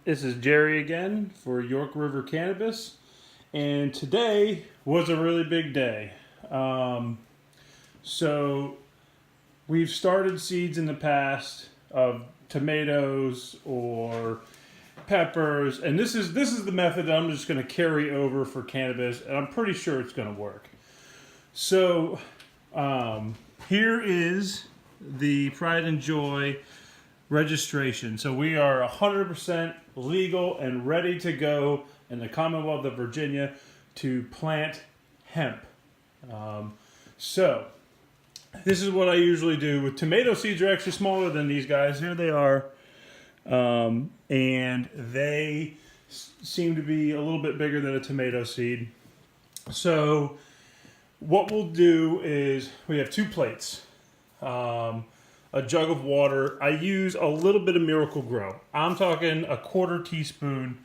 This is Jerry again for York River Cannabis, and today was a really big day. So we've started seeds in the past of tomatoes or peppers, and this is the method that I'm just going to carry over for cannabis, and I'm pretty sure it's going to work. So here is the Pride and Joy registration. So we are 100% legal and ready to go in the Commonwealth of Virginia to plant hemp. So this is what I usually do. With tomato seeds are actually smaller than these guys. Here they are. And they seem to be a little bit bigger than a tomato seed. So what we'll do is we have 2 plates. A jug of water. I use a little bit of Miracle Grow. I'm talking a 1/4 teaspoon.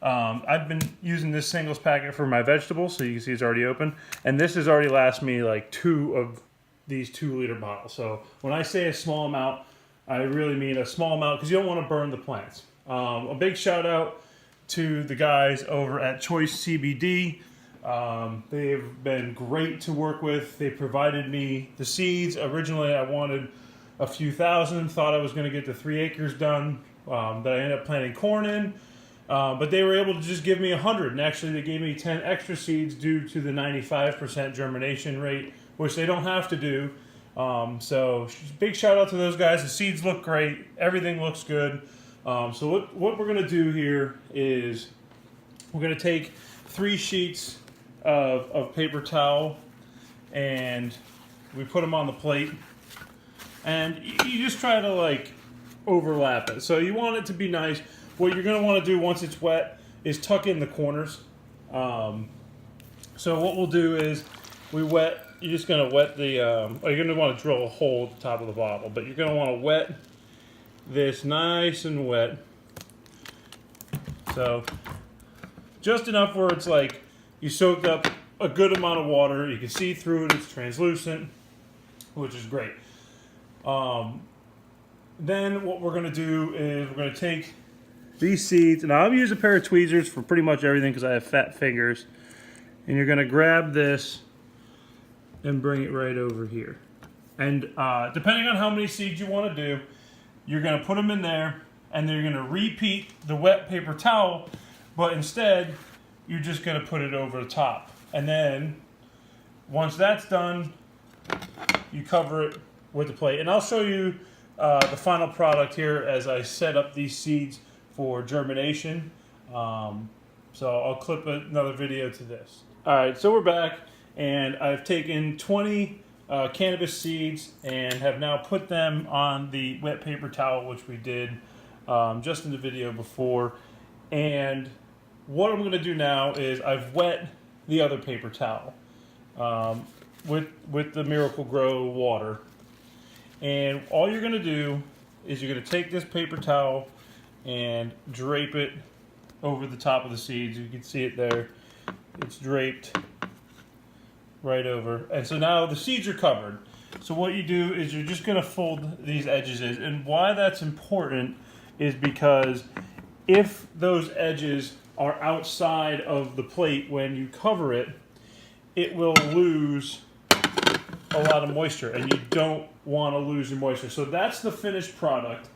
I've been using this singles packet for my vegetables, so you can see it's already open. And this has already lasted me like 2 of these 2-liter bottles. So when I say a small amount, I really mean a small amount because you don't want to burn the plants. A big shout out to the guys over at Choice CBD. They've been great to work with. They provided me the seeds. Originally, I wanted a few thousand, thought I was going to get the 3 acres done that I ended up planting corn in. But they were able to just give me 100, and actually they gave me 10 extra seeds due to the 95% germination rate, which they don't have to do. So big shout out to those guys. The seeds look great. Everything looks good. So what we're going to do here is we're going to take 3 sheets of paper towel, and we put them on the plate. And you just try to like overlap it. So you want it to be nice. What you're going to want to do once it's wet is tuck in the corners. So what we'll do is you're just going to wet the, you're going to want to drill a hole at the top of the bottle, but you're going to want to wet this nice and wet. So just enough where it's like you soaked up a good amount of water. You can see through it. It's translucent, which is great. Then what we're going to do is we're going to take these seeds, and I'll use a pair of tweezers for pretty much everything because I have fat fingers. And you're going to grab this and bring it right over here. And depending on how many seeds you want to do, you're going to put them in there, and then you're going to repeat the wet paper towel, but instead you're just going to put it over the top. And then once that's done, you cover it with the plate. And I'll show you the final product here as I set up these seeds for germination. So I'll clip another video to this. All right, so we're back, and I've taken 20 cannabis seeds and have now put them on the wet paper towel, which we did just in the video before. And what I'm going to do now is I've wet the other paper towel with the Miracle Grow water. And all you're going to do is you're going to take this paper towel and drape it over the top of the seeds. You can see it there. It's draped right over. And so now the seeds are covered. So what you do is you're just going to fold these edges in. And why that's important is because if those edges are outside of the plate when you cover it, it will lose a lot of moisture, and you don't want to lose your moisture. So that's the finished product.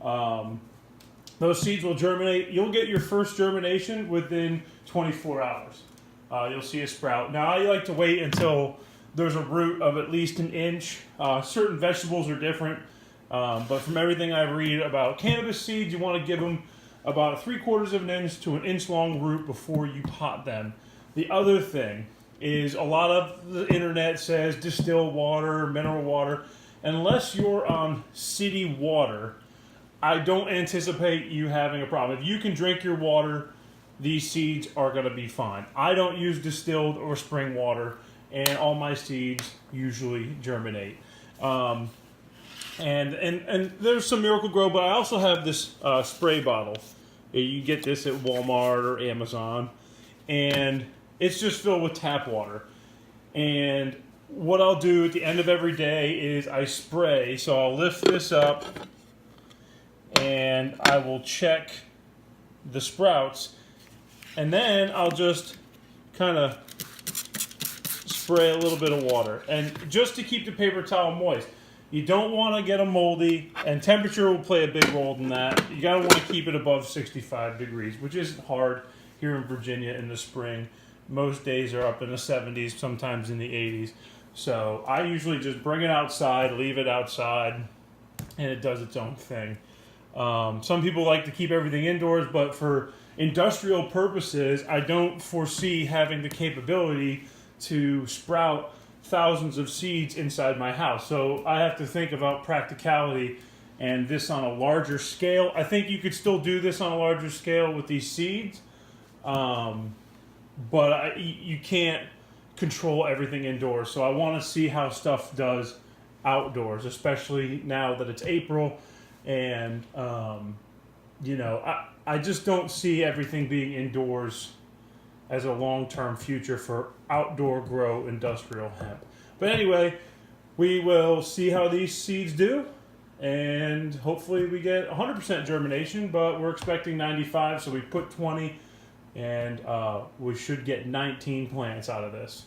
Those seeds will germinate. You'll get your first germination within 24 hours. You'll see a sprout. Now I like to wait until there's a root of at least 1 inch. Certain vegetables are different, but from everything I read about cannabis seeds, you want to give them about 3/4 of an inch to 1 inch long root before you pot them. The other thing is a lot of the internet says distilled water, mineral water. Unless you're on city water, I don't anticipate you having a problem. If you can drink your water, these seeds are going to be fine. I don't use distilled or spring water, and all my seeds usually germinate. And there's some Miracle Grow, but I also have this spray bottle. You get this at Walmart or Amazon, and it's just filled with tap water. And what I'll do at the end of every day is I spray. So I'll lift this up, and I will check the sprouts, and then I'll just kind of spray a little bit of water, and just to keep the paper towel moist. You don't want to get them moldy, and temperature will play a big role in that. You gotta want to keep it above 65 degrees, which isn't hard here in Virginia in the spring. Most days are up in the 70s, sometimes in the 80s. So I usually just bring it outside, leave it outside, and it does its own thing. Some people like to keep everything indoors, but for industrial purposes, I don't foresee having the capability to sprout thousands of seeds inside my house. So I have to think about practicality and this on a larger scale. I think you could still do this on a larger scale with these seeds, but you can't control everything indoors. So I want to see how stuff does outdoors, especially now that it's April, and I just don't see everything being indoors as a long-term future for outdoor grow industrial hemp. But anyway, we will see how these seeds do, and hopefully we get 100% germination, but we're expecting 95, so we put 20, and we should get 19 plants out of this.